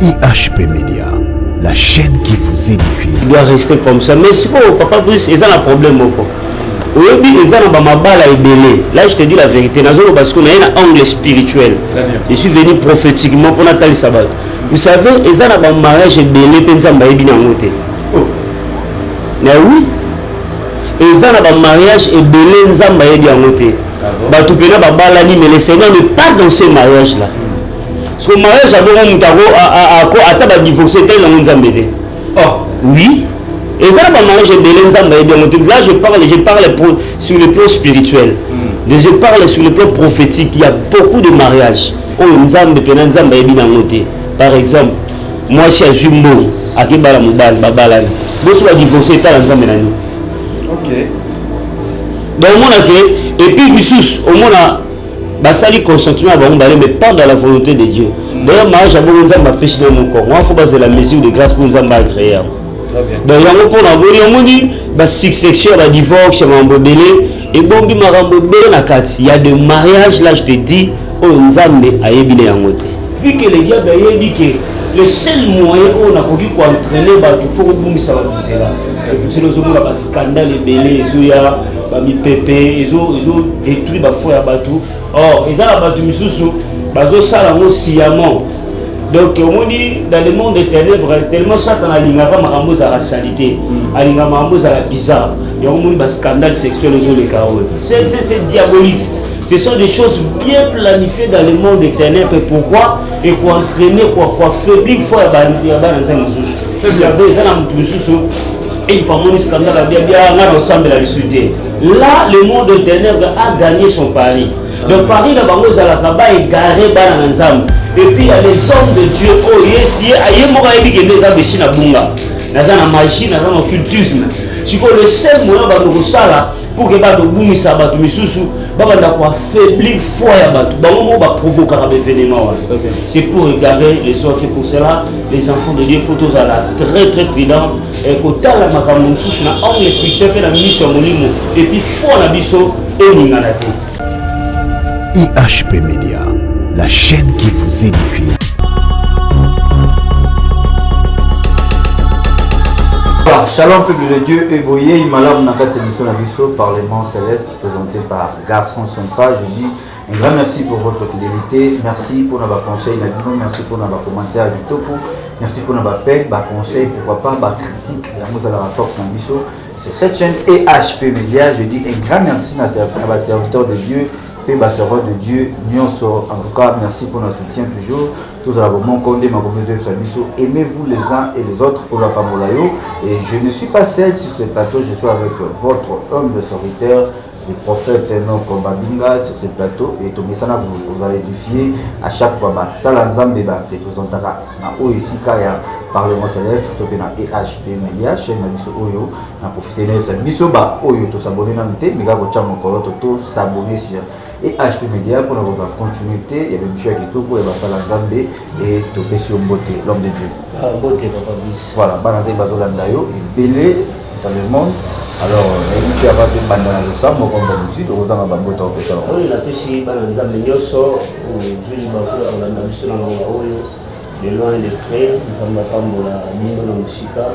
IHP Média, la chaîne qui vous édifie. Il doit rester comme ça. Mais si papa Brice, il y a un problème. Oui, ils ont ma balle à ébélé. Là, je te dis la vérité. Parce qu'on a un angle spirituel. Je suis venu prophétiquement pour Nathalie Sabat. Vous savez, ils ont un mariage ébélé. Mais oui, ils ont un mariage ébélé. Mais le Seigneur n'est pas dans ce mariage-là. Parce que le mariage a divorcé. Oui. Et ça, là, je parle sur le plan spirituel. Je parle sur le plan prophétique. Il y a beaucoup de mariages. Par exemple, moi, je suis Jumbo, à Kibala Moubal, Babalani. Moi, je suis divorcé, ok. Donc, et puis, au monde a sali consentement, mais pas dans la volonté de Dieu. D'ailleurs, mariage a beaucoup de péché dans mon corps. Moi, il faut passer la mesure de grâce pour nous agréer. Donc, il y a succession, divorce, et il y a des mariages, là, je te dis, vu que le diable a dit que le seul moyen qu'on a pour entraîner, il faut que ça va pousser là. C'est le scandale, les pépé, ils ont détruit la foi à Batou. Or, ils ont abattu Batou, sciemment. Donc, on dit dans le monde des ténèbres, tellement Satan a l'ingaba marambo à la salité, a l'ingaba marambo à la bizarre. Et on dit scandale sexuel aux les carottes. C'est diabolique. Ce sont des choses bien planifiées dans le monde des ténèbres. Pourquoi? Et pour entraîner, pour faiblir foi à vous savez, une famille scandale a bien ensemble de la société. Là, le monde des ténèbres a gagné son pari. Donc, Paris, la banque à la Kaba est garé dans l'ensemble. Et puis il y a des hommes de Dieu, oh yes, il y a des gens qui ont magie, dans l'occultisme. Si le seul moyen pour que les boumi sabat, affaiblir foi à provoquer un événement. C'est pour regarder les autres, c'est pour cela les enfants de Dieu, il faut tous être très prudents. Et quand la macaron souche, na angle spirituel fait la mission molimo et puis foi la biso et ninganate. IHP Média, la chaîne qui vous édifie. Shalom peuple de Dieu, Eboye, Imalam Nakat émission la Bisso, Parlement Céleste, présenté par Garçon Sympa. Je dis un grand merci pour votre fidélité, merci pour nos conseils, merci pour nos commentaires du topo, merci pour nos conseils, pourquoi pas, critiques, nous allons la force en Bisso sur cette chaîne EHP Média. Je dis un grand merci à la serviteur de Dieu. Et Bassereur de Dieu, Nyonso. En tout cas, merci pour notre soutien toujours. Tous à mon condé, ma communauté de Sabiso. Aimez-vous les uns et les autres pour la Famolayo. Et je ne suis pas seul sur ce plateau, je suis avec votre homme de serviteur, le prophète Noko Babinga sur ce plateau. Et tout ça, vous allez édifier à chaque fois. Salam Beba se présentera à Oesika Parlement Céleste, Topena EHP Média, chaîne Nabiso Oyo, na professionnel Sabiso Ba Oyo, to s'abonner dans le thé, mais gars, chamo koloto, to s'abonner sur EHP Média pour notre continuité. Il y a des choses qui tout pour les Salam Zambé et Topé sur Mbote, l'homme de Dieu. Mbote, Papa Bis. Voilà, Banazé Bazolandayo, et belé dans le monde. Alors, tu as pas de bandana de ça, moi comme d'habitude, aux gens à Bambote au pétrole. Oui, la pêche, Banazé Nyoso, ou Jules Bakou, on a Nabiso dans Oyo. De loin et de près, nous sommes à Pambola, Nino na Musika,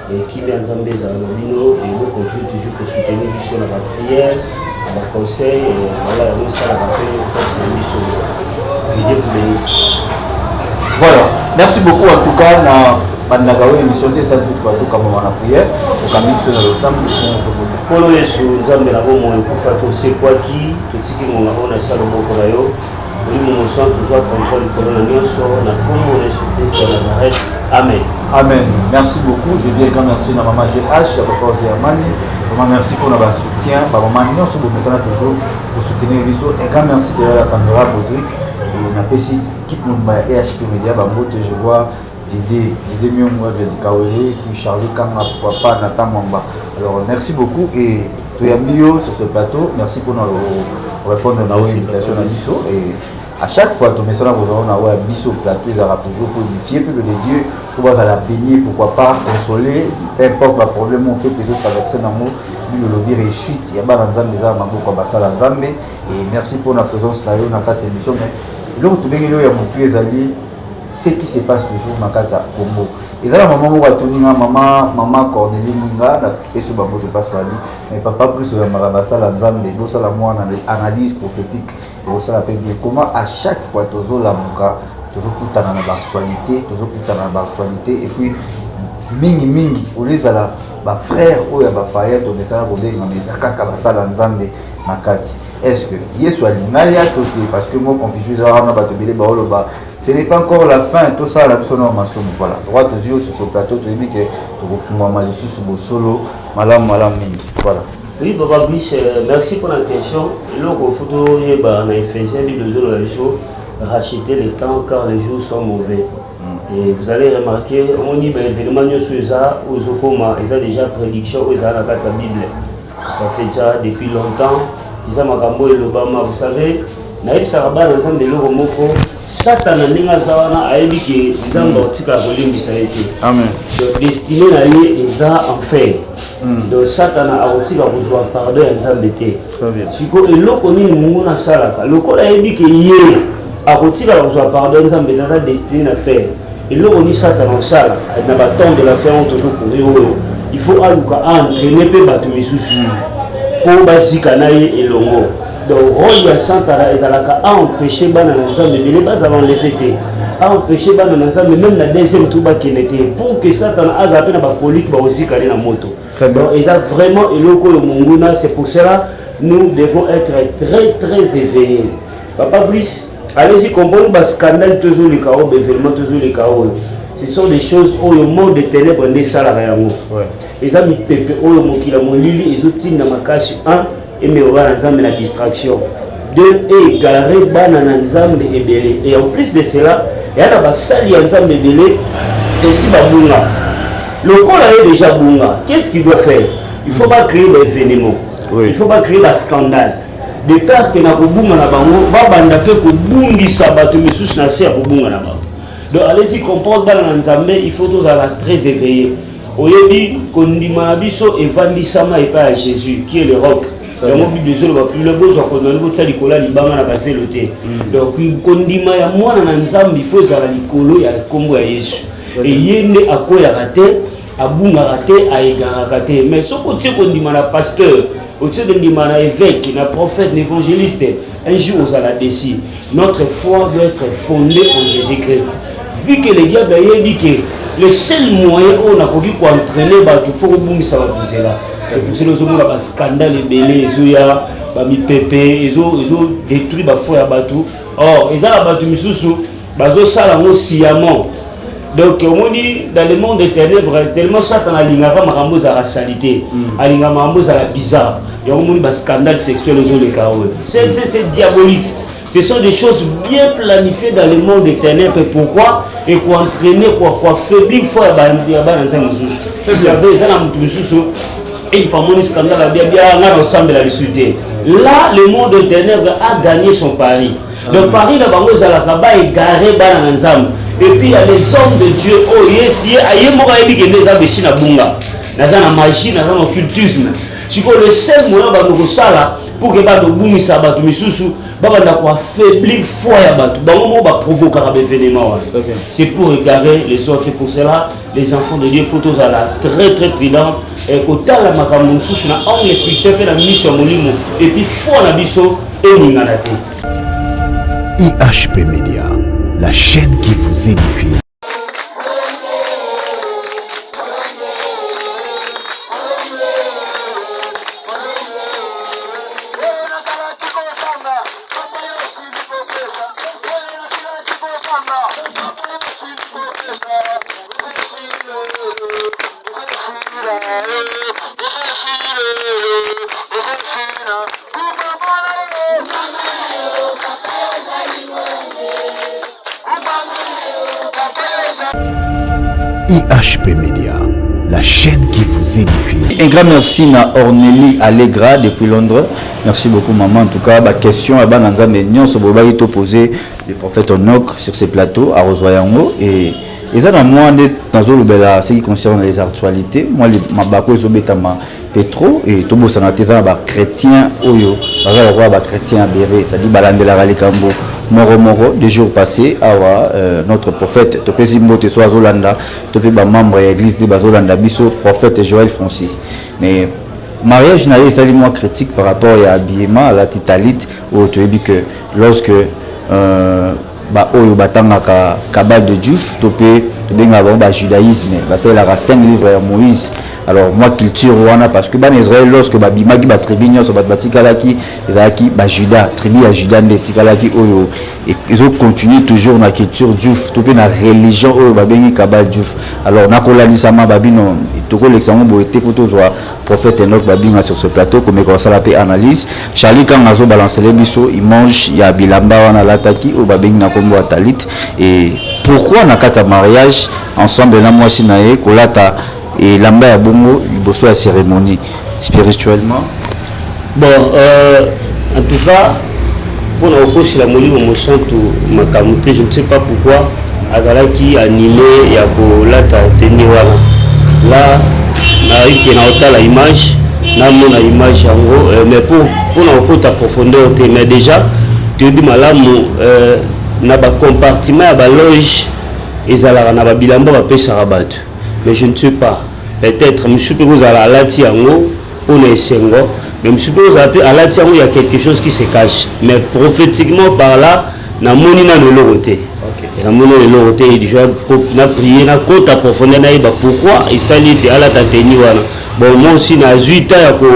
et qui vient Zambé Zambino, et nous continuons toujours pour soutenir sur la prière, à la conseil, et voilà, nous sommes à la force de mission. Que Dieu vous bénisse. Voilà, merci beaucoup en tout cas. Bandagawe émission, c'est ça toutefois tout comme on a prière, au camin sur le samedi. Pour nous, nous sommes à la bombe, pour faire tout ce quoi qui, tout ce qui nous a Salomon Korayo. Nous sommes toujours tranquilles pour la nation, la commune de Christ de Nazareth. Amen. Amen. Merci beaucoup. Je dis un grand merci à Maman GH, à Papa Zéamani. Vraiment merci pour notre soutien. Maman Nyon, vous mettez toujours pour soutenir les autres. Un grand merci de la caméra Baudric. Et on a aussi équipe de EHP Média. Je vois Dédé Mion, Dédé Kawele, puis Charlie Kanga, pourquoi pas Nathan Mamba. Alors merci beaucoup. Et Toyambio sur ce plateau. Merci pour nous répondre à nos invitations à Bisso. Et à chaque fois, tout message vous aurez un Bisso plateau, ils auront toujours pour édifier, peuple de Dieu, pour voir la bénir, pourquoi pas consoler, peu importe le problème, on peut les autres traverser dans le monde, le lobby réussite, il y a pas d'ensemble des armes, beaucoup de ensemble. Et merci pour la présence dans la 4 émission. Mais l'autre, il y a mon plus ali, ce qui se passe toujours dans le Congo. Et là, maman maman Cornélie Mwinga, et sur Bambo te passe par mais papa plus sur la Marabassa, la Nzambe, l'eau la moi analyse prophétique, pour ça la paix. Comment à chaque fois, toujours la Mouka, toujours tout dans l'actualité, et puis mingi, au lieu de la frère ou ya bapaya to desala bodenga mais kaka basala nzambe makati. Est-ce que Yesu alingalia côté parce que moi confusion ça na bato belé baoloba ce n'est pas encore la fin tout ça la personne en maçon voilà droit aux yeux sur ce plateau tu dis que tu refuma malisu sur solo malam mingi voilà. Oui Baba Brice, merci pour la question. Loko photo yeba na Ephésiens Bible zo la biso racheter le temps car les jours sont mauvais. Et vous allez remarquer, on dit événement aux Okoma, ils ont déjà prédiction aux la Bible. Ça fait déjà depuis longtemps. Ils ont Makambo et l'Obama. Vous savez, Naïb Saraba, l'ensemble de l'Oromoko, Satan n'a pas dit qu'ils ont sorti à Bolivie, ça a été. Amen. Donc, destiné à lui, ils ont en fait. Donc, Satan a aussi besoin de pardon et ils ont embêté. Si vous avez l'Okoni, Salaka, l'Okoni a dit qu'il y a aussi besoin de pardon et ils ont destiné à faire. Et là, on dit ça dans la salle, il n'y a pas tant de la faire, il faut entraîner peu battre mes soucis pour basiquer et longo. Donc, il y a Santana et Zalaka à empêcher Bananza de les bases avant les fêter, à empêcher Bananza, mais même la deuxième touba qui était pour que Santana a zappé la colite aussi calé la moto. Donc, ils ont vraiment éloqué le Monguna, c'est pour cela nous devons être très éveillés. Papa Brice. Allez-y, comprendre le scandale, toujours les chaos, événements, toujours les chaos. Ce sont des choses où le monde des ténèbres est salarié. Les amis Pepe, où le monde qui l'a molili, ils ont tiré dans ma cache, un, et mais on va dans la distraction. Deux, et garer, banana, ensemble et belé. Et en plus de cela, il y a la salle ensemble et belé, et si babunga. Le corps est déjà bunga. Qu'est-ce qu'il doit faire? Il ne faut pas créer des événements. Il ne faut pas créer des scandales. De peur que na kobunga na bango ba banda pe kobungisa bato misusu na se ya kobunga na bango. Donc allez-y comprendre bana nzambe il faut tous être très éveillé. Oyebi kondima na biso evandisama epa à Jésus qui est le roc. Donc Bible zo le besoin ko na bo tsali kola libanga na baselo te. Donc kondima ya mwana na nzambe il faut za likolo ya kombo ya Yesu. Et yende akoya raté abunga raté aigara raté mais soko tie kondima na pasteur au-dessus de l'évêque, le prophète, l'évangéliste, un jour on a décidé. Notre foi doit être fondée en Jésus-Christ. Vu que le diable a dit que le seul moyen où on a pu entraîner, il faut que ça va pousser là. C'est pour cela que nous avons un scandale, ils ont pépé, ils ont détruit la foi à Batou. Or, ils ont battu Missoussou, ils ont salé sciemment. Donc, on dit dans le monde des ténèbres, tellement Satan a l'ingara marambo à la salité, a l'ingara marambo à la bizarre. Il y a un scandale sexuel aux les chaos. C'est diabolique. Ce sont des choses bien planifiées dans le monde des ténèbres. Pourquoi? Et quoi entraîner, quoi faiblir, il faut y avoir dans un moussous. Vous savez, ça a un moussous. Et une famille scandale a bien ensemble de la résulté. Là, le monde des ténèbres a gagné son pari. Donc, Paris, la banque à la Kaba est garé dans l'ensemble. Et puis il y a les hommes de Dieu, oh yes, il y a des gens qui sont dans la magie, dans l'occultisme. Si le seul moyen pour que les gens soient affaiblir la foi, ils provoquer un événement. C'est pour égarer les autres. C'est pour cela les enfants de Dieu, il faut tous être très prudents. Et quand la makambo souche na angle spirituel fait la mission molimo et puis foi na biso et ninganate. IHP Média, la chaîne qui vous édifie. IHP Média, la chaîne qui vous édifie. Un grand merci à Ornélie Allegra depuis Londres. Merci beaucoup maman. En tout cas, ma question à Bananza Ménion, ce boba qui posé le prophète Enoch sur ces plateaux à Rosoyango et ça dans moi dans ce qui concerne les actualités. Moi les mabako ezobetama Petro et tout beau sanateza ba chrétien oyo, ba chrétien béré, ça dit balandela kalikambo. moro des jours passés awa notre prophète topesi mbote so azolanda tope ba membre ya église de bazolanda biso prophète Joël Francis mais mariage n'a eu sali moi critique par rapport à habillement à la titalite où tu as dit que lorsque ba oyo batanga kabal de Diouf topé benga ba judaïsme ba c'est la 5 livres de Moïse. Alors moi culture wana parce que ban Israël lorsque ba bimaki ba tribu nyoso ba batikalaki ezaki ba Juda tribu ya Juda ndetikalaki oyo et ils ont continué toujours na culture Diouf topé na religion oyo ba bengi kabal Diouf. Alors nakolalisama sama babino toko l'examen bo été photo soit prophète Enoch babinga sur ce plateau comme comme ça la paix analyse Charlie quand nazo balancer les biso il mange ya bilamba wana lataki o ba bengi na kombo talit et pourquoi na kata mariage ensemble na moi sinae kolata et lamba ya bongo liboso la cérémonie spirituellement bon en tout cas pour la okosi la molimo moshantu makamute je ne sais pas pourquoi azalaki animé ya kolata teni wana là na iki na otala image na mona image yango mais pour na okota profondeur te mais déjà tu dis malamu na ba compartiment ya ba loge ezalaka na ba bilamba ba pesa rabat mais je ne sais pas peut-être monsieur Pérouz à la tiango on est sengo mais monsieur Pérouz à la tiango il y a quelque chose qui se cache mais prophétiquement par là na moni na le loroté et na moni le loroté et déjà na prier na côte approfondir na iba pourquoi il s'allie à la tateni wana bon moi aussi na 8 ans ya ko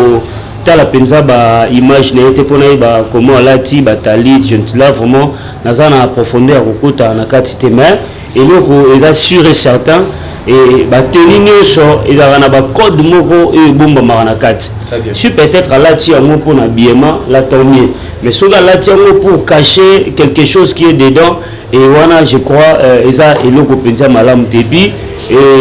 tala penza ba image na été pona iba comment la ti batali je ne là vraiment na za na approfondir ko kota na katite mais et loko est sûr et certain et bateli nyonso ezalaka na bacode moko oyo ebombamaka na kati si peut-être alati yango mpona habillement la tant mieux mais soki alati yango pour cacher quelque chose qui est dedans et wana je crois eza eloko mpenza malamu te epi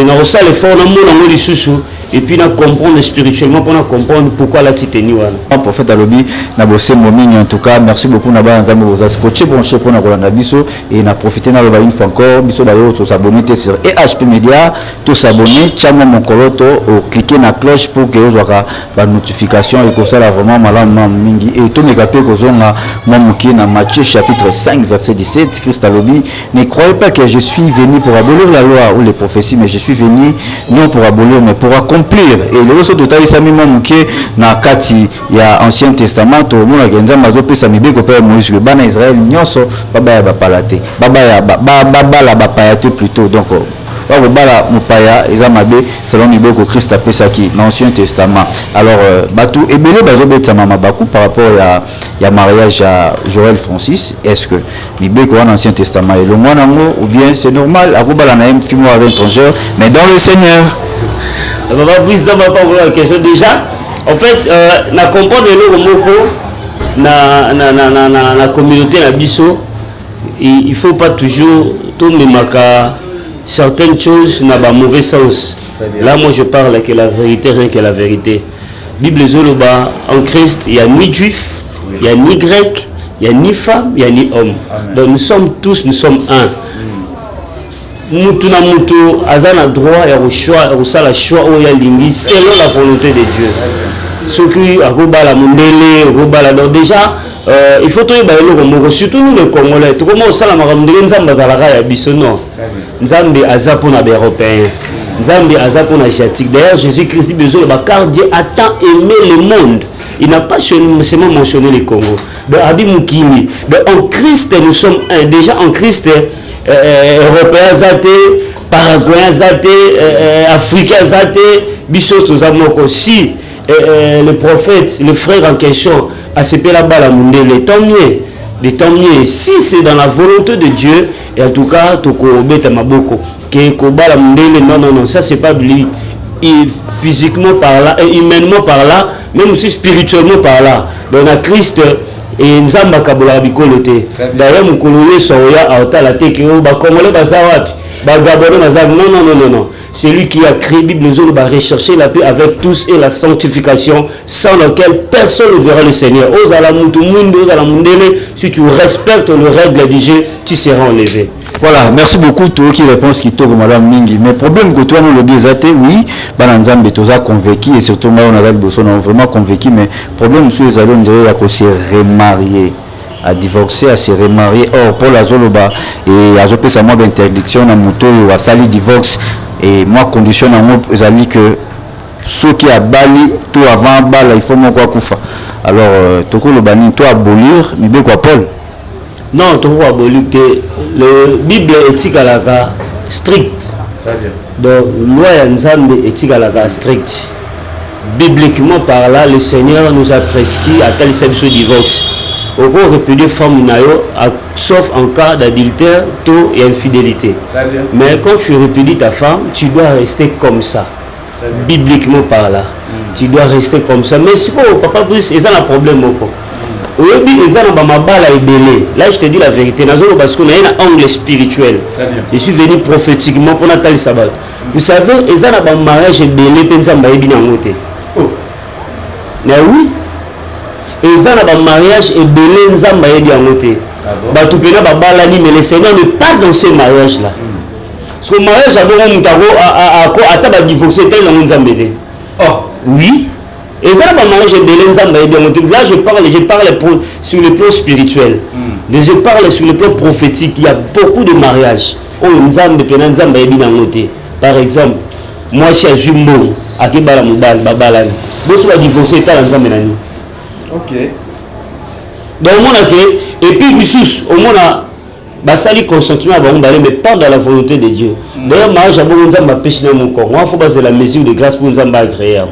nakosala effort na mona yango lisusu et puis na comprendre spirituellement pour comprendre pourquoi la titeni wana prophète alobi na bosembo mingi en tout cas merci beaucoup na ba nzambe vous scotché branché pour na kolanda biso et na profiter na ba une fois encore biso ba yo s'abonner sur EHP Media to s'abonner chama mokoloto ou cliquer na cloche pour que vous ayez ba notification et que ça vraiment malamu mingi et to meka pe ko zonga momuki na Matthieu chapitre 5 verset 17 Christ alobi ne croyez pas que je suis venu pour abolir la loi ou les prophéties mais je suis venu non pour abolir mais pour accomplir et le reste de taille sami momuki na kati ya ancien testament to mona kenza mazo pesa mibeko pa Moïse le bana Israël nyonso baba ya bapalate baba ya baba la bapayate plutôt donc bala mopaya ezamabe selon mibeko Christ apesaki dans ancien testament alors batou ebele bazobeta mama baku par rapport ya mariage à Joël Francis est-ce que mibeko en ancien testament et le moi nango ou bien c'est normal akobala na même film avec étrangère mais dans le Seigneur Papa wisdom va pas vouloir question déjà en fait na comprendre le moko na communauté na biso il faut pas toujours tout memaka certaines choses n'a pas mauvais sens là moi je parle que la vérité rien que la vérité Bible zoloba en Christ il y a ni juif il y a ni grec il y a ni femme il y a ni homme donc nous sommes un mutu na mutu azana droit ya choix osala choix o ya lingi selon la volonté de Dieu ce qui akobala mundele akobala donc déjà il faut tout yeba eloko surtout nous les Congolais to comment osala makambo ndenge nzambe azalaka ya biso non nzambe aza pona ba européen nzambe aza pona asiatique d'ailleurs Jésus-Christ besoin ba car Dieu a tant aimé le monde il n'a pas seulement mentionné les Congo donc abi mukili donc en Christ nous sommes un déjà en Christ européens zate paraguayens zate africains zate bisos tous amoko si le prophète le frère en question a sepé la balle à mundele tant mieux si c'est dans la volonté de Dieu et en tout cas toko beta maboko que kobala mundele non ça c'est pas lui physiquement par là et humainement par là même aussi spirituellement par là donc à Christ et nzamba kabola bikolo te d'ailleurs mukolo yeso ya aotala te ke ba kongolais baza wapi ba gabonais baza non c'est lui qui a créé Bible zolo ba rechercher la paix avec tous et la sanctification sans laquelle personne ne verra le Seigneur ozala mutu mundo ozala mundele si tu respectes les règles du jeu tu seras enlevé. Voilà, merci beaucoup toi qui réponse qui tourne madame Mingi. Mais problème que toi nous le biaisate oui, bananzambe toza convaincu et surtout moi on a vraiment convaincu mais problème sur les allons dire à se remarier. à divorcer, à se remarier. Or, Paul Azoloba, et Azopé, ça m'a d'interdiction à moto, à sali divorce. Et moi, condition à moi, c'est que ceux qui a bali, tout avant bala, il faut moi quoi koufa. Alors, Toko le bani, toi abolir, mais bien quoi, Paul? Non, Toko abolir que le Bible éthique à la strict. Très bien. Donc, loi Nzambe éthique à la strict. Bibliquement par là, le Seigneur nous a prescrit à tel ce divorce. Au cours répudier femme nayo, sauf en cas d'adultère, taux et infidélité. Mais quand tu répudies ta femme, tu dois rester comme ça. Bibliquement par là, tu dois rester comme ça. Mais si papa plus, ils ont un problème encore. Aujourd'hui, ils ont un mabala et belé. Là, je te dis la vérité. Parce qu'on a un angle spirituel. Je suis venu prophétiquement pour Nathalie Sabat. Vous savez, ils ont un mariage et belé, pensant que bien en côté. Mais oui. Et ça n'a pas mariage et belé nzamba yebi en côté. Bah tout pena ba balani mais le Seigneur ne pas dans ce mariage là. Parce que le mariage a bon mutaro à taba divorcer tel dans nzamba dé. Oh oui. Et ça n'a pas mariage et belé nzamba yebi en côté. Là je parle sur le plan spirituel. Je parle sur le plan prophétique, il y a beaucoup de mariages. Oh nzamba pena nzamba yebi en côté. Par exemple, moi chez Jumbo akibala mubal babalani. Bo so divorcer tel nzamba nani. Ok. Donc, et puis, au monde a basali consentement, mais pas dans la volonté de Dieu. D'ailleurs, mariage a beaucoup de péché dans mon corps. Moi, il faut baser la mesure de grâce pour nous agréer.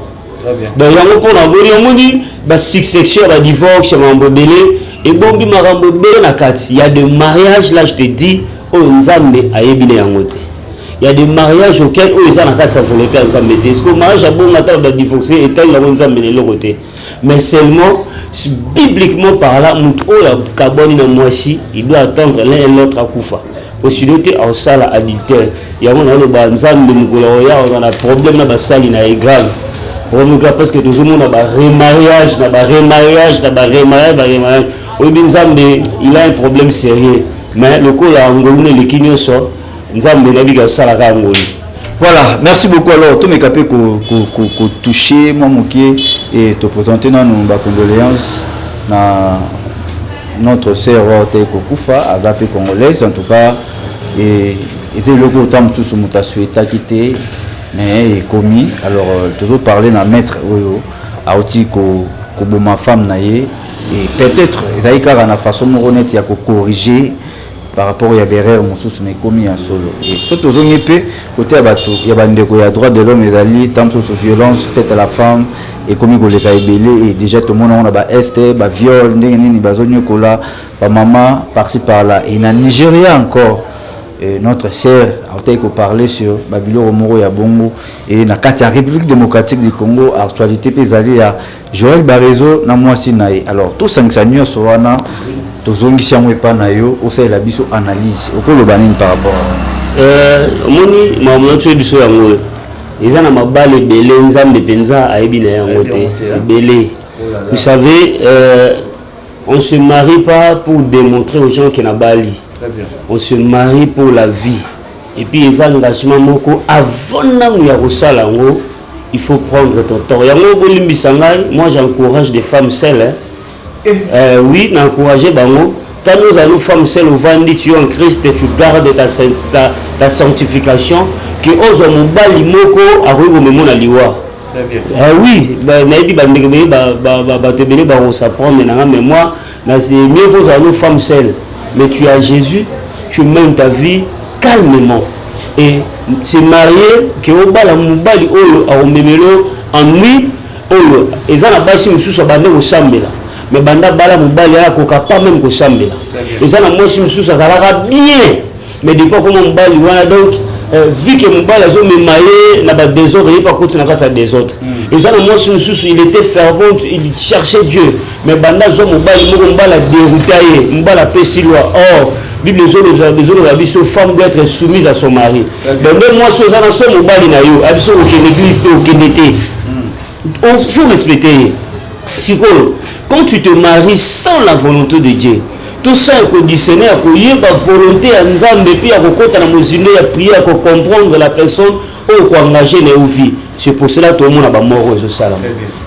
Donc, il y a un dit, succession, divorce, et bon, il y a des mariages, là, je te dis, il y a des mariages auxquels ils ont la volonté à s'en mettre. Est-ce que le mariage a bon de divorcer et tel la côté. Mais seulement, bibliquement par là, il doit attendre l'un et l'autre à Koufa. Possibilité à salle adultère. Il y a un problème dans la salle est grave. Parce que tout le monde a un remariage, il a un problème sérieux. Mais le coup là, on qui sort. Voilà, merci beaucoup. Alors, tous mes capés qu'on touché, moi, et te présenter nos condoléances à notre sœur Teiko Koufa, à Zapé congolaise, en tout cas, et c'est le coup autant tout ce que tu as souhaité quitter, mais commis. Alors, toujours parler d'un maître, à outil que ma femme naïe, et peut-être, ils ont eu la façon de il y a corriger. Par rapport à Berère, mon sous mais commis en solo. Et surtout aux épées, côté à bateau, il y a des droits de l'homme et d'ali, tant sur violence faite à la femme, et comme il y a et déjà tout le monde a des viol, des maman, par-ci par-là. Et dans le Nigeria encore, notre sœur a parlé sur Babilo Romoro et Bongo, et dans la République démocratique du Congo, actualité pésalée à Joël Barezo, Namoisinaï. Alors, tout ça, ça n'y a pas. Tozongi siamwe pa na yo osa la biso analyse okolo banini par rapport moni maman tu biso yango ezana mabale belé nzambe penza ayebi na yango te belé. Vous savez, on ne se marie pas pour démontrer aux gens qu'il y a bali. On se marie pour la vie. Et puis les engagements moko avant namu ya kosala yango, il faut prendre ton temps. Yango bolimbi sangai, moi j'encourage des femmes seules. Oui, n'encourager bango. Quand nous allons femmes seules au Vandi, tu es en Christ et tu gardes ta sanctification. Que aux hommes bali moko arrive au moment de liwa. Oui, naïbi s'apprendre mais moi, c'est mieux vous allez femmes seules. Mais tu as Jésus, tu mènes ta vie calmement. Et c'est marié que au bal mobali oyo a omemelo en nuit oyo ezana basi mususu bande au sambela. Mais banda bala mobali ya koka pas même ko sambela. Ezana moshi mususu azalaka bien. Mais depuis comment mobali wana donc vu que mobali azo me mailler na ba désordre il pas continuer na kata désordre. Ezana moshi mususu il était fervent, il cherchait Dieu. Mais banda zo mobali moko mbala déroutailler, mbala pesi loi. Or Bible les autres femme doit être soumise à son mari. Donc même moi ce genre son mobali na yo, abiso aucune église aucune été. On faut respecter. Quand tu te maries sans la volonté de Dieu, tout ça est conditionné à la volonté à Nzambe, puis à prier, à comprendre la personne ou à engager les vies. C'est pour cela que tout le monde a mort aux salons.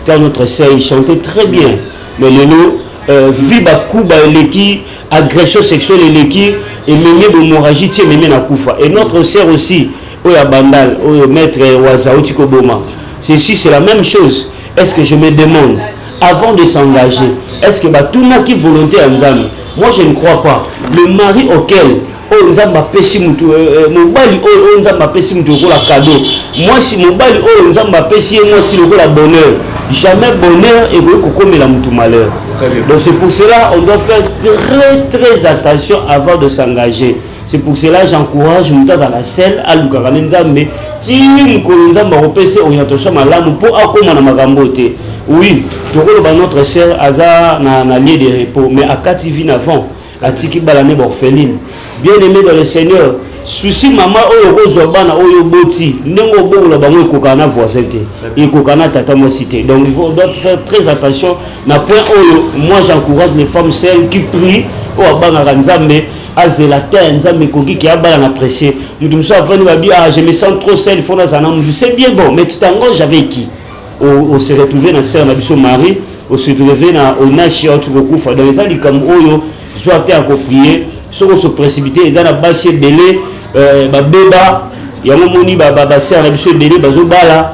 Car notre sœur, il chantait très bien. Mais le lot, viba kuba eleki agression sexuelle eleki et mémé d'hémorragie tie mémé na kufa. Et notre sœur aussi oya bandal oyo maître Waza Otiko Boma, ceci c'est la même chose. Est-ce que je me demande avant de s'engager, est-ce que batuna qui volonté en Nzambe? Moi je ne crois pas. Le mari auquel Nzamba pesi mutu mobali Nzamba pesi mutu ko la cadeau. Moi si mobali Nzamba pesi moi si le la bonheur, jamais bonheur et vous comme la mutu malheur. Donc c'est pour cela on doit faire très attention avant de s'engager. C'est pour cela j'encourage mutu dans la selle à Luka Nzambe ti mukolo Nzamba opese orientation malamu pour akoma na makambo te. Oui, notre sœur Aza na lieu de repos, mais à Kativi avant, à Tiki Balane orpheline. Bien aimé dans le Seigneur, souci maman oyo kozobana oyo boti, nengo bola bango kokana voisinté, et kokana tata mo cité. Donc il faut faire très attention. Na point oyo, moi j'encourage les femmes celles qui prient au abanga Nzambe. Qui a bien apprécié. Je me sens trop seul, il faut c'est bien bon, mais tu t'engages avec qui? On se retrouve dans sœur Nabiso Marie, on se retrouve dans Onashi Otukokufa. Dans les années comme Oyo, soit encore prier, soit se précipiter, ils ont bâché belé, béba, il y a un moment où sœur Nabiso belé, bazobala,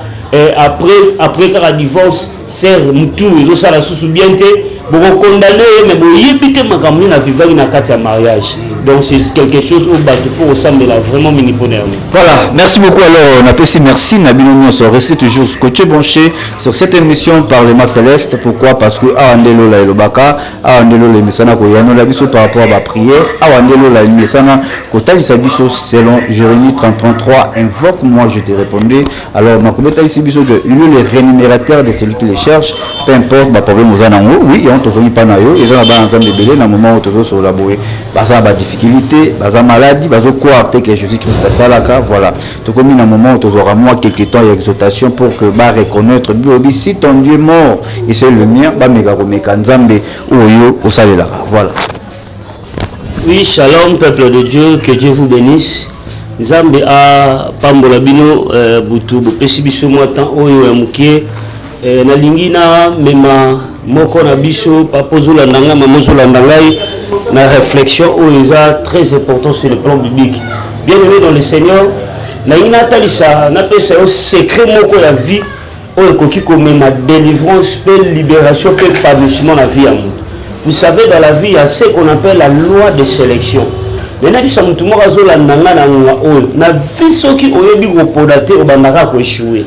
après la divorce, sœur Moutou, ils ont ça la sous-soubiente. Bon, condamné, mais bon, il y a un vivant dans mariage. Donc c'est quelque chose où il faut ressemble vraiment miniponner. Voilà, merci beaucoup. Alors, on a passé merci. Nabino Nyonso restez toujours scotché branché sur cette émission Parlement Céleste. Pourquoi? Parce que Andelo la Elobaka, Andelo la Mesana Koyano la biso par rapport à la prière, Andelo la Mesana Kotali Sabiso selon Jérémie 33 invoque moi je te répondrai. Alors, ma Kotali Sabiso de il est le rémunérateur de celui qui les cherche, peu importe ma problème aux anango, oui, on te fait pas nayo, ils ont un temps de belé dans le moment où tu veux sur la bouée. Baza ba difficulté, baza maladie, baza quoi que Jésus-Christ a salaka, voilà. Tout comme un moment où tu auras moi quelques temps d'exaltation pour que bah reconnaître Biobi si ton Dieu est mort et c'est le mien, bah mega komeka Nzambe oyo osalela. Voilà. Oui, shalom peuple de Dieu, que Dieu vous bénisse. Nzambe a pambola bino butu bopesi biso mwa temps oyo ya mukie na lingina mema moko na biso papozola ndanga mamozola ndangai na réflexion oyo eza très important sur le plan biblique. Bien aimé dans le Seigneur, na ina talisa na pesa au secret moko ya vie oyo koki komema délivrance, pe libération, pe épanouissement la vie à monde. Vous savez, dans la vie il y a ce qu'on appelle la loi de sélection. Maintenant bisa mutu moko azola ndanga na ngwa oyo na vie soki oyebi kopodate obandaka ko échouer.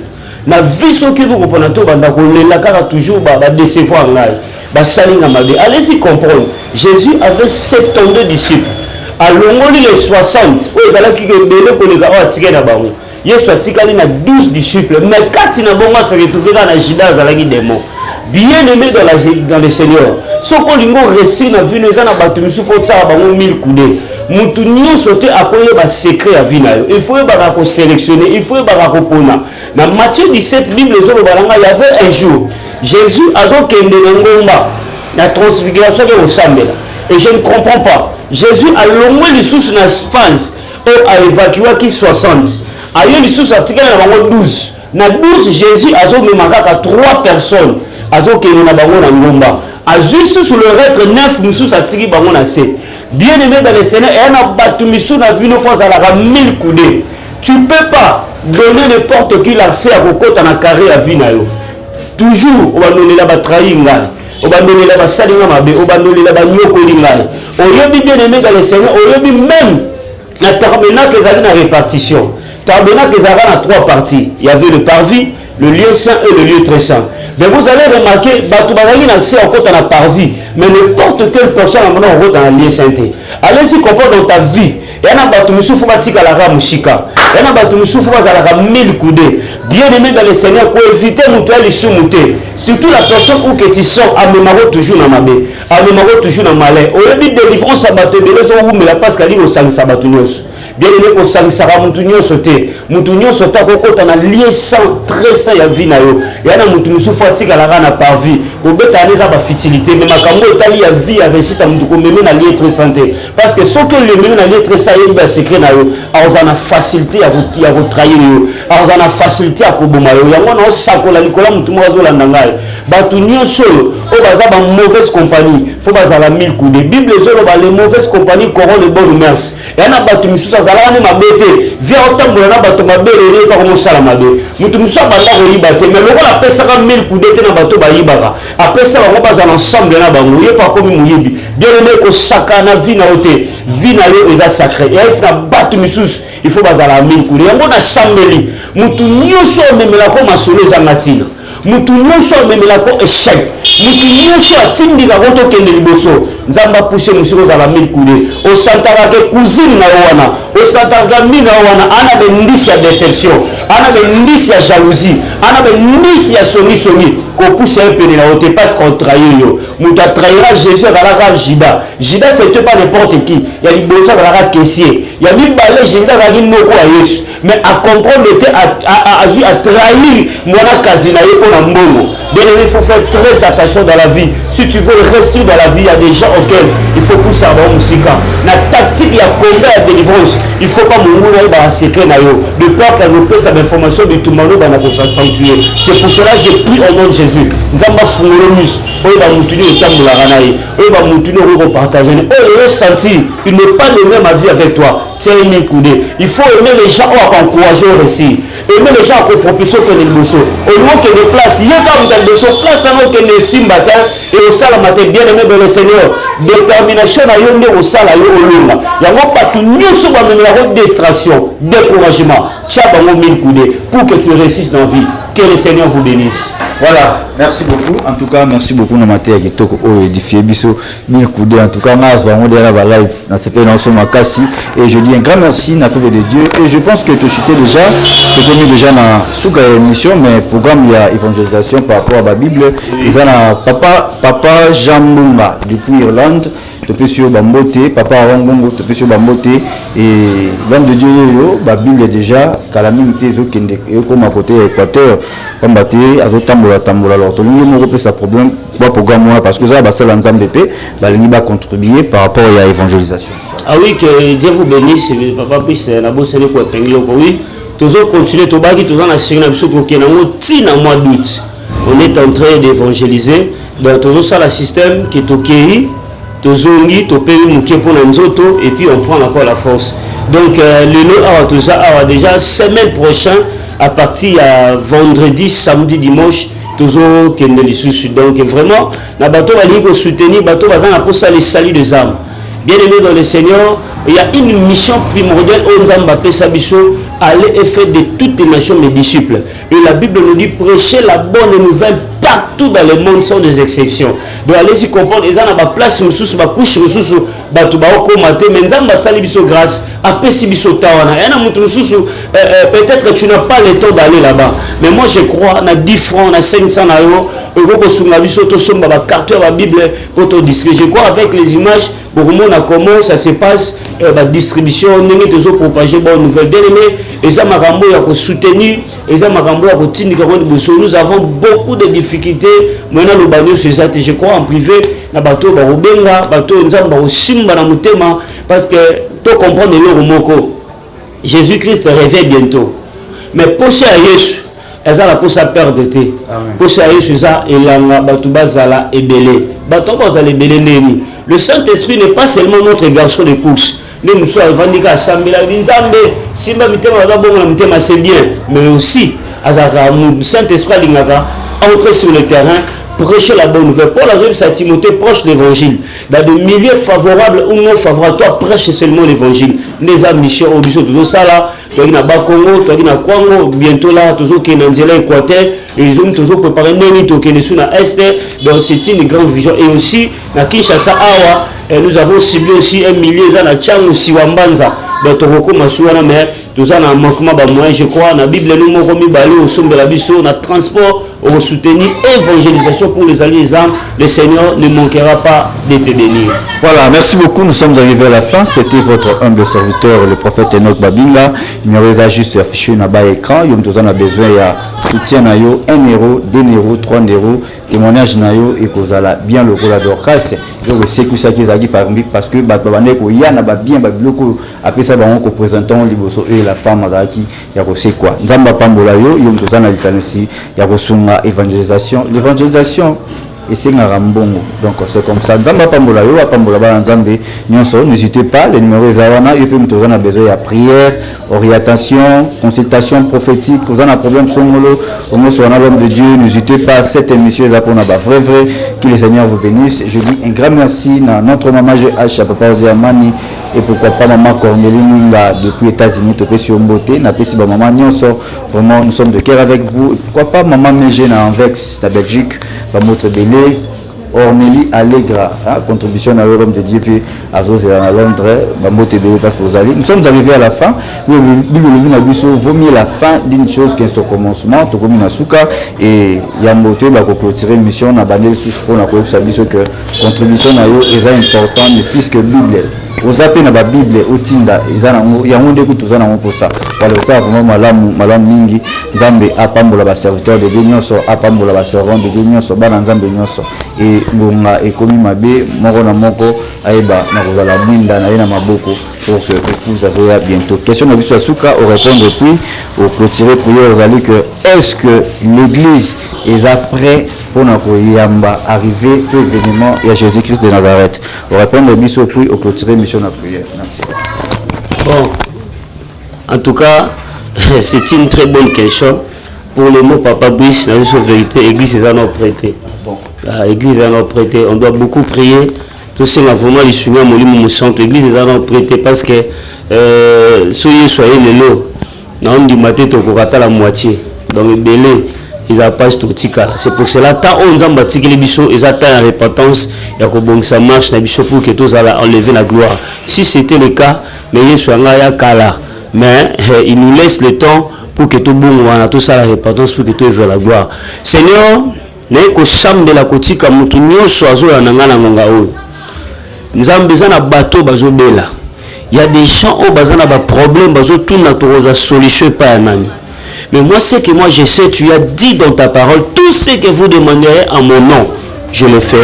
Na vie soki vous comprenez tout banda ko lela kaka toujours ba décevoir ngai ba salinga mabe. Allez-y comprendre. Jésus avait 72 disciples. Alongoli les 60 oyo zalaki ke bele ko leka o atike na bango. Yesu atikali na 12 disciples mais kati na bongo se retrouver na Judas zalaki démon. Bien aimé dans le Seigneur. Soko lingo récit na vie neza na batu misufu tsara bango 1000 coudées. Mutu nyonso te akoye ba secret ya vie na yo. Il faut ba ko sélectionner, il faut ba ko pona. Dans Matthieu 17, Bible il y avait un jour, Jésus a kende na ngomba, la transfiguration de Osambela. Et je ne comprends pas. Jésus a longé les sous na phase et a évacué qui 60. A eu les sous a tiré na bango 12. Na 12 Jésus a memaka 3 personnes. A kende na bango na ngomba. A juste sur le reste 9 nous a tiré bango na 7. Bien aimé dans le Seigneur, et on a battu Missou na vu nos fois à la 1000 coudées. Tu ne peux pas donner n'importe qui l'accès à Kokota dans la carrière à vie. Toujours, on va donner la trahir, on va donner la salinga mabe, on va donner la nyoko lingale. On y a bien aimé dans le Seigneur, on y a même la tabernacle qu'ils avaient la répartition. Tabernacle qu'ils avaient en 3 parties. Il y avait le parvis, le lieu saint et le lieu très saint. Mais vous allez remarquer, Batoubaragi n'a accès encore dans la parvis, mais n'importe quelle personne a maintenant dans le lieu sainté. Allez-y comprendre dans ta vie. Il y a un bateau qui souffre à la rame Shika. Il y a un bateau qui souffre à la rame 1000 coudées. Bien aimé dans le Seigneur, pour éviter de se mouter. Surtout la personne où que tu sors, à mémoire toujours dans ma baie, à mémoire toujours dans ma lait. Au lieu de délivrance à bateau, mais la passe qu'elle dit au sang sabatunios. Bien aimé au sang saramoutunio sauté. Moutunio sauté à côté, on a lié sang, très sain à vie. Il y a un moutunio souffre à la rame par vie. Au bête à la facilité, mais ma cambo est allé à vie à réciter à moutunio, mais à lié très santé. Parce que ce que les menus à lié très santé, il secret na yo azana facilité à retrahir yo azana facilité à koboma yo yango na sakola likola mutu mo azolanda ngai batu nyonso o baza ba mauvaise compagnie faut bazala mille coups de bible ezoloba les mauvaises compagnies corrompent les bonnes mœurs et na bato misusu azalaka ne mabete via otambola na bato mabelele pa komosala mabe mutu misusu abanda koyiba te mais lokola apesaka mille coups de te na bato bayibaka apesa bango bazala ensemble na bango ye pa komi moyibi bien aimé kosaka na vie na yo te vie na yo eza sacré et il faut bato misusu il faut bazala mille coups de yango na sambeli mutu nyonso omemelako masolo ezanga ntina mutu nyonso amemelako échec mutu nyonso atindika ko tokende liboso nzambe apushe mosu kozala mille coude osantaka ke cousine na yo wana osantaka mine na yo wana ana bendisi ya déception ana bendisi ya jalousie ana bendisi ya songisongi kopusha ye pene na yo te parce qu'on trahir yo mutu atrahira Jésus azalaka Judas c'était pas n'importe qui ya liboso azalaka caissier ya mibale Jésus azalaki noko ya Yesu mais à comprendre te a trahir mwana kazi na ye mpona mbongo. Bien aimé, il faut faire très attention dans la vie. Si tu veux réussir dans la vie, il y a des gens auxquels il faut pousser à musica. La tactique, il y a combien de délivrance. Il ne faut pas mourir dans le secret. De peur qu'elle nous pèse l'information de tout le monde dans sanctuaire. C'est pour cela que j'ai pris au nom de Jésus. Nous avons fait il va moutonner au temps de la ranaï. Il va moutonner au partager. Il va sentir. Il n'est pas le même avis avec toi. C'est un coudé. Il faut aimer les gens qui ont encouragé au récit. Aimer les gens qui ont propulsé au Bosso. Au niveau que des places, il y a quand même des places qui sont simbata et au salamate bien aimé de le Seigneur. Détermination à yonde au salaire au luma. Il y a pas tout mieux sur la distraction, découragement. Tchabango mille coudées pour que tu réussisses dans la vie. Que le Seigneur vous bénisse. Voilà, merci beaucoup. En tout cas, merci beaucoup na maté qui toko édifié biso mille coudées. En tout cas, nas va on derrière la live dans ce pays dans son makasi et je dis un grand merci na peuple de Dieu et je pense que tu chutais déjà, tu connais déjà dans sous émission mais programme il y a évangélisation par rapport à la Bible. Ils ont papa Jean Mbumba depuis Irlande. Topé sur Bambote, papa Arangongo, topé sur Bambote et l'homme de Dieu la Bible déjà calamité zokende et comme à côté Équateur Bambote azotambola alors tout le monde peut sa problème programme parce que ça va ça l'ensemble BP va contribuer par rapport à l'évangélisation. Ah oui, que Dieu vous bénisse, papa puisse na bosse ne ko penglo ko oui toujours continuer to baki toujours na signa biso ko kenango tina mois d'août on est en train d'évangéliser donc toujours ça le système qui est OK tozongi topeli muke pour na nzoto et puis on prend encore la force donc le awa tout ça awa déjà semaine prochaine à partir à vendredi samedi dimanche toujours kende lisusu donc vraiment na bato bali ko soutenir bato bazana pour ça les salut des âmes bien aimé dans le Seigneur il y a une mission primordiale au Nzamba pesa biso aller et faire de toutes les nations mes disciples et la Bible nous dit prêcher la bonne nouvelle partout dans le monde sans des exceptions donc allez-y comprendre ils ont la place mususu ba couche mususu bato ba okomate mais Nzamba sali biso grâce apesi biso tawana yana mutu mususu peut-être tu n'as pas le temps d'aller là-bas mais moi je crois na 10 francs na 500 na yo oko sunga biso to somba ba carte ba Bible pour te distribuer je crois avec les images pour comprendre comment ça se passe la distribution ndenge tozo propager bonne nouvelle bien aimé et ça makambo ya ko soutenir et ça makambo ya ko tindika ko boso nous avons beaucoup de difficultés maintenant le banio c'est ça je crois en privé na bato ba robenga bato nzamba osimba na mutema parce que to comprendre le moko Jésus-Christ revient bientôt mais pour ça Yesu ezala pour sa perdre té pour ça Yesu ça elanga bato bazala ebele bato bazala ebele neni le Saint-Esprit n'est pas seulement notre garçon de course nous nous sommes vendus à Sambela Nzambe simba mitema ba bongo na mitema c'est bien mais aussi azaka le Saint-Esprit lingaka entrer sur le terrain prêcher la bonne nouvelle. Paul a dit à Timothée proche l'évangile dans des milieux favorables ou non favorables toi prêche seulement l'évangile les ambitions au biso tout ça là toi qui na Bakongo toi qui na Kwango bientôt là toujours qui na Nzela Équateur ils ont toujours préparé neni to qui sur na est donc c'est une grande vision et aussi na Kinshasa awa nous avons ciblé aussi un millier za na Tchango Siwambanza donc toko masuana mais tout ça na manquement ba moyen je crois na Bible nous moko mi bali au sombe la biso na transport au soutenir évangélisation pour les alliés les âmes le Seigneur ne manquera pas de te bénir. Voilà, merci beaucoup, nous sommes arrivés à la fin. C'était votre humble serviteur le prophète Enoch Babinga. Il nous a juste affiché na bas écran, il nous a besoin de soutien na yo 1 euro, 2 euros, 3 euros, témoignage na yo et kozala bien le rôle d'orcas. Donc c'est que ça qui est parmi parce que babane ko ya na ba bien ba biloko après ça ba on ko présentant liboso et la femme azaki ya ko c'est quoi. Nzamba pambola yo nous a na likanisi ya ko sunga évangélisation. L'évangélisation et c'est Ngarambongo. Donc c'est comme ça. Nzamba Pambola yo, Pambola ba Nzambe nyonso, n'hésitez pas, les numéros ezawana, yo peut me trouver besoin de prière, orientation, consultation prophétique, vous avez un problème songolo, au moins sur un homme de Dieu, n'hésitez pas, cette émission est pour vrai, que le Seigneur vous bénisse. Je dis un grand merci à notre maman GH, Papa Oziamani, et pourquoi pas maman Cornélie Mwinga depuis les États-Unis, Topé sur Mboté, n'a pas si maman Nyonso, vraiment nous sommes de cœur avec vous. Et pourquoi pas maman Mégé en Vex, la Belgique, Bamotre Belé, Ornélie Allegra, contribution à l'homme de Dieu, puis à Zos et à Londres, Bamotre Belé, parce que vous allez. Nous sommes arrivés à la fin. Vaut mieux la fin d'une chose qu'un seul commencement, tout comme Nasuka, et Yambote, va clôturer une mission, à Bandel sous pour la contribution que contribution à eux est important, le fils que Bible. Vous appelez la Bible au Tinda, il y a un dégoût tout ça pour ça. Voilà, ça vraiment malam mingi, Nzambe apambola ba serviteur de Dieu nyonso, apambola ba servant de Dieu nyonso, ba Nzambe nyonso. Et ngonga ekomi mabe, moko na moko aiba na kozala mwinda na yena maboko pour que épouse azoya bientôt. Question de Biso Suka au répondre puis au clôturer prière aux alliés que est-ce que l'église est après pour nous arriver tout événement et à Jésus-Christ de Nazareth. On répond au mission puis au clôturer mission de prière. Merci. Bon, en tout cas, c'est une très bonne question. Pour le mot Papa Brice, la vérité, l'église est à nous prêter. Bon, l'église est à nous prêter. On doit beaucoup prier. Tout ça, vraiment, les souvenirs, mon centre, l'église est à nous prêter parce que soyez les lots. On dit matin, tu as la moitié. Donc, belé. C'est pour cela tant on a bâti les bichons et attend la repentance et que ça marche les bichons pour que tous allent enlever la gloire. Si c'était le cas, mais il soit là kala, mais il nous laisse le temps pour que tout bon voilà tout ça la repentance pour que tout vers la gloire. Seigneur, n'est que sam de la kotika mutunyo soazo ya nangana ngonga o. Nous avons besoin d'un bateau bazo bela. Il y a des gens au bazana ba problème bazo tout na toza solution pas nani. Mais moi, ce que moi je sais, tu as dit dans ta parole, tout ce que vous demanderez en mon nom, je le ferai.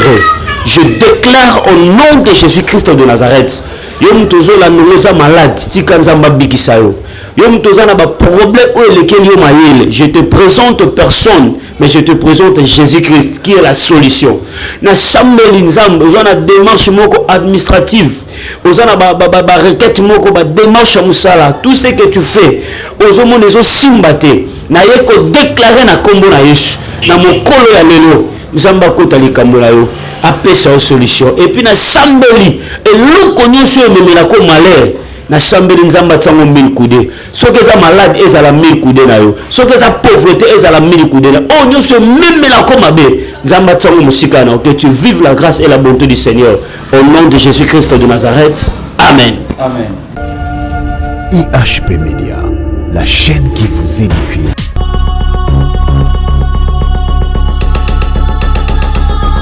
Je déclare au nom de Jésus-Christ de Nazareth. Yom tozo la nouza malade, tikanzamba bikisayo. Yom tozo na ba problème où lequel yo mayele. Je te présente personne, mais je te présente Jésus-Christ qui est la solution. Na sambeli nzambe, ozo na démarche moko administrative. Ozo na ba requête moko ba démarche musala. Tout ce que tu fais, ozo monezo simbate. Na yeko déclarer na kombo na Yesu. Na mokolo ya lelo, nzamba kota likambo na yo. Apesa une solution et puis na sambeli et le connaissons même la comme malheur na sambeli nzamba tsango 1000 coudé ce que ça malade est à la 1000 coudé na yo ce que ça pauvreté est à la 1000 coudé na oh nous sommes même la comme abe nzamba tsango musika na que tu vives la grâce et la bonté du Seigneur au nom de Jésus-Christ de Nazareth. Amen. Amen. IHP Média, la chaîne qui vous édifie.